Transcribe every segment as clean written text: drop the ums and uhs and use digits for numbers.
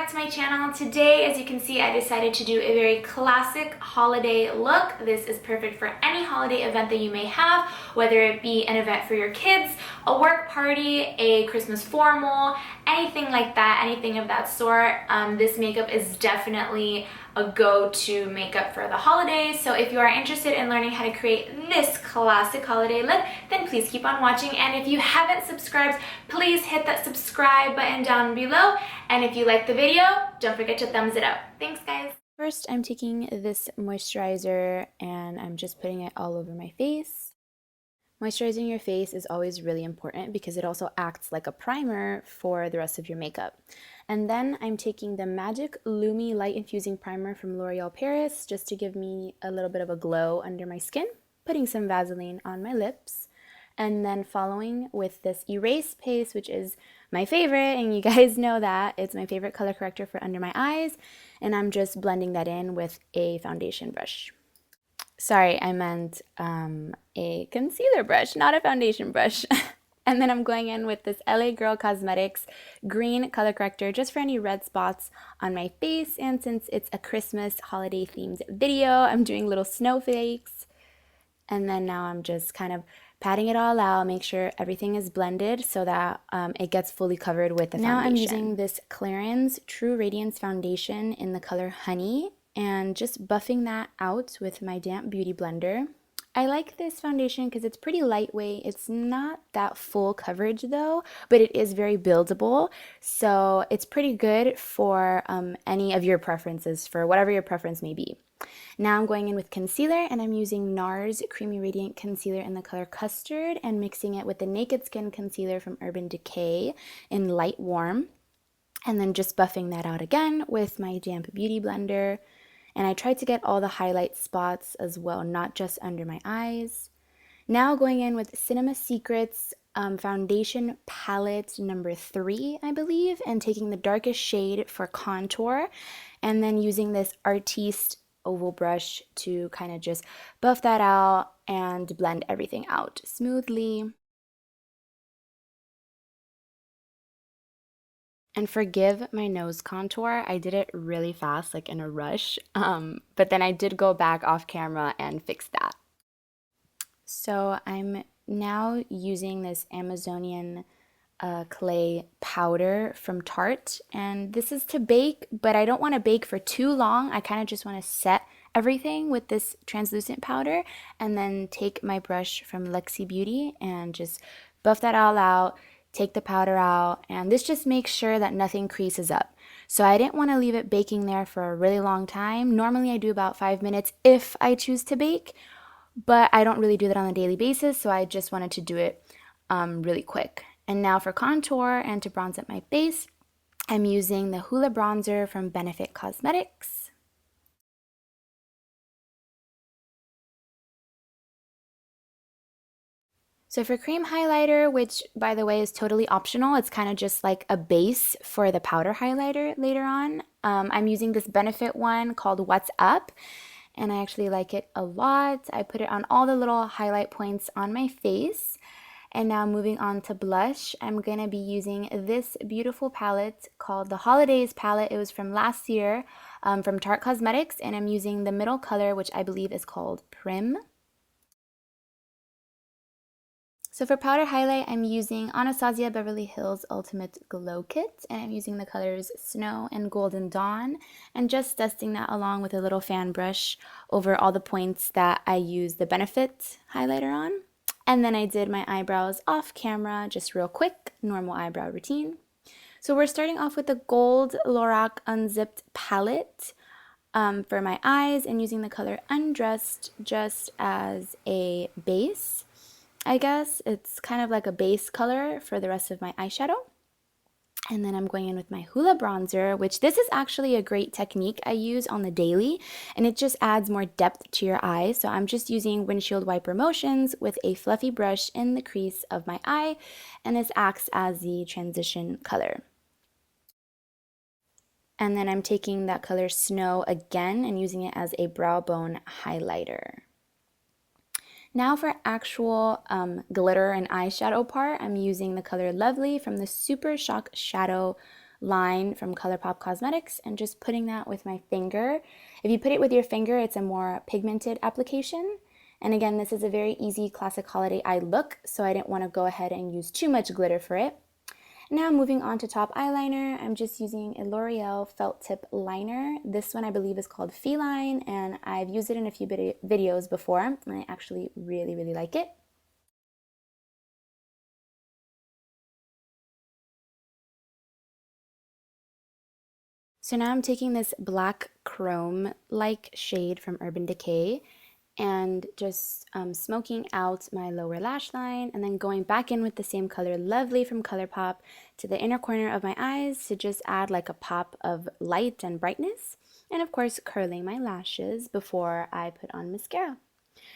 back to my channel. Today, as you can see, I decided to do a very classic holiday look. This is perfect for any holiday event that you may have, whether it be an event for your kids, a work party, a Christmas formal, anything like that, anything of that sort. This makeup is definitely a go-to makeup for the holidays. So if you are interested in learning how to create this classic holiday look, then please keep on watching. And if you haven't subscribed, please hit that subscribe button down below. And if you like the video, don't forget to thumbs it up. Thanks, guys. First, I'm taking this moisturizer and I'm just putting it all over my face. Moisturizing your face is always really important because it also acts like a primer for the rest of your makeup. And then I'm taking the Magic Lumi Light Infusing Primer from L'Oreal Paris just to give me a little bit of a glow under my skin, putting some Vaseline on my lips, and then following with this Erase Paste, which is my favorite, and you guys know that. It's my favorite color corrector for under my eyes, and I'm just blending that in with a foundation brush. Sorry, I meant a concealer brush, not a foundation brush. And then I'm going in with this LA Girl Cosmetics green color corrector just for any red spots on my face. And since it's a Christmas holiday themed video, I'm doing little snowflakes. And then now I'm just kind of patting it all out, make sure everything is blended so that it gets fully covered with the foundation. Now I'm using this Clarins True Radiance Foundation in the color Honey, and just buffing that out with my damp beauty blender. I like this foundation because it's pretty lightweight. It's not that full coverage though, but it is very buildable. So it's pretty good for any of your preferences, for whatever your preference may be. Now I'm going in with concealer, and I'm using NARS Creamy Radiant Concealer in the color Custard and mixing it with the Naked Skin Concealer from Urban Decay in Light Warm. And then just buffing that out again with my damp beauty blender. And I tried to get all the highlight spots as well, not just under my eyes. Now going in with Cinema Secrets foundation palette number 3, I believe, and taking the darkest shade for contour, and then using this Artiste oval brush to kind of just buff that out and blend everything out smoothly. And forgive my nose contour, I did it really fast, like in a rush, but then I did go back off camera and fix that. So I'm now using this Amazonian clay powder from Tarte, and this is to bake, but I don't want to bake for too long. I kind of just want to set everything with this translucent powder, and then take my brush from Lexi Beauty and just buff that all out. Take the powder out, and this just makes sure that nothing creases up. So I didn't want to leave it baking there for a really long time. Normally I do about 5 minutes if I choose to bake, but I don't really do that on a daily basis, so I just wanted to do it really quick. And now for contour and to bronze up my face, I'm using the Hoola Bronzer from Benefit Cosmetics. So for cream highlighter, which by the way is totally optional, it's kind of just like a base for the powder highlighter later on. I'm using this Benefit one called What's Up, and I actually like it a lot. I put it on all the little highlight points on my face. And now moving on to blush, I'm going to be using this beautiful palette called the Holidays palette. It was from last year from Tarte Cosmetics, and I'm using the middle color, which I believe is called Prim. So for powder highlight, I'm using Anastasia Beverly Hills Ultimate Glow Kit, and I'm using the colors Snow and Golden Dawn, and just dusting that along with a little fan brush over all the points that I used the Benefit highlighter on. And then I did my eyebrows off camera, just real quick, normal eyebrow routine. So we're starting off with the Gold Lorac Unzipped palette for my eyes, and using the color Undressed just as a base. I guess it's kind of like a base color for the rest of my eyeshadow. And then I'm going in with my Hoola bronzer, which this is actually a great technique I use on the daily, and it just adds more depth to your eye. So I'm just using windshield wiper motions with a fluffy brush in the crease of my eye, and this acts as the transition color. And then I'm taking that color Snow again and using it as a brow bone highlighter. Now for actual glitter and eyeshadow part, I'm using the color Lovely from the Super Shock Shadow line from ColourPop Cosmetics and just putting that with my finger. If you put it with your finger, it's a more pigmented application. And again, this is a very easy classic holiday eye look, so I didn't want to go ahead and use too much glitter for it. Now moving on to top eyeliner, I'm just using a L'Oreal felt tip liner. This one I believe is called Feline, and I've used it in a few videos before, and I actually really like it. So now I'm taking this black chrome-like shade from Urban Decay and just smoking out my lower lash line and then going back in with the same color, Lovely from ColourPop, to the inner corner of my eyes to just add like a pop of light and brightness. And of course, curling my lashes before I put on mascara.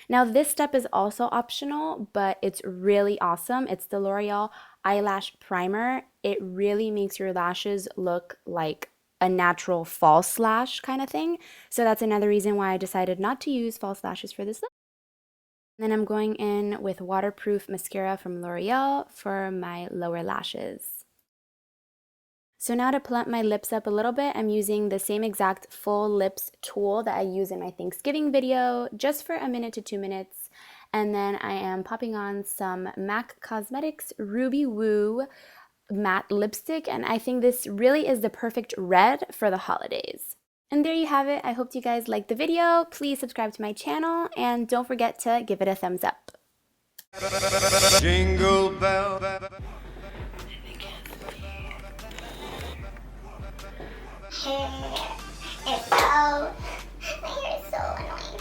Now this step is also optional, but it's really awesome. It's the L'Oreal Eyelash Primer. It really makes your lashes look like a natural false lash kind of thing. So that's another reason why I decided not to use false lashes for this look. Then I'm going in with waterproof mascara from L'Oreal for my lower lashes. So now to plump my lips up a little bit, I'm using the same exact full lips tool that I use in my Thanksgiving video, just for 1 to 2 minutes. And then I am popping on some MAC Cosmetics Ruby Woo matte lipstick, and I think this really is the perfect red for the holidays. And there you have it. I hope you guys liked the video. Please subscribe to my channel and don't forget to give it a thumbs up. Jingle bell. It's so, my hair is so annoying.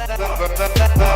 Okay.